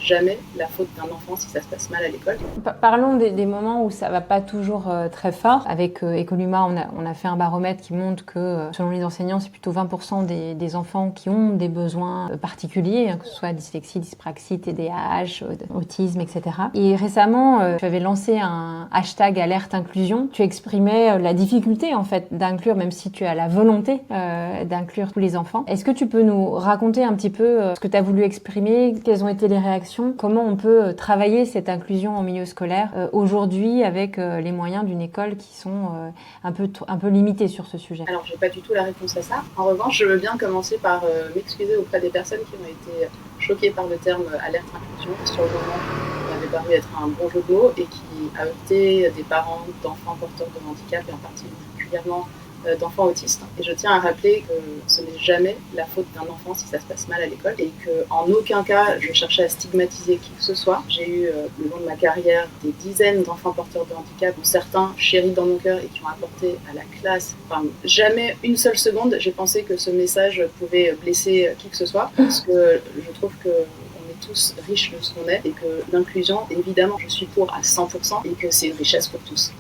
jamais la faute d'un enfant si ça se passe mal à l'école. Parlons des moments où ça va pas toujours très fort. Avec Ecoluma, on a fait un baromètre qui montre que selon les enseignants, c'est plutôt 20% des enfants qui ont des besoins particuliers, que ce soit dyslexie, dyspraxie, TDAH, autisme, etc. Et récemment, tu avais lancé un hashtag alerte inclusion. Tu exprimais la difficulté en fait d'inclure, même si tu as la volonté d'inclure tous les enfants. Est-ce que tu peux nous raconter un petit peu ce que tu as voulu exprimer, quelles ont été les réactions, comment on peut travailler cette inclusion en milieu scolaire aujourd'hui avec les moyens d'une école qui sont un peu limités sur ce sujet? Alors, j'ai pas du tout la réponse à ça. En revanche, je veux bien commencer par m'excuser auprès des personnes qui ont été choquées par le terme alerte inclusion. Sur le moment, il m'avait paru être un bon jeu de mots et qui a heurté des parents d'enfants porteurs de handicap et en particulièrement d'enfants autistes. Et je tiens à rappeler que ce n'est jamais la faute d'un enfant si ça se passe mal à l'école et qu'en aucun cas je cherchais à stigmatiser qui que ce soit. J'ai eu le long de ma carrière des dizaines d'enfants porteurs de handicap, dont certains chéris dans mon cœur et qui ont apporté à la classe. Enfin, jamais une seule seconde j'ai pensé que ce message pouvait blesser qui que ce soit, parce que je trouve que tous riches de ce qu'on est et que l'inclusion, évidemment, je suis pour à 100% et que c'est une richesse pour tous.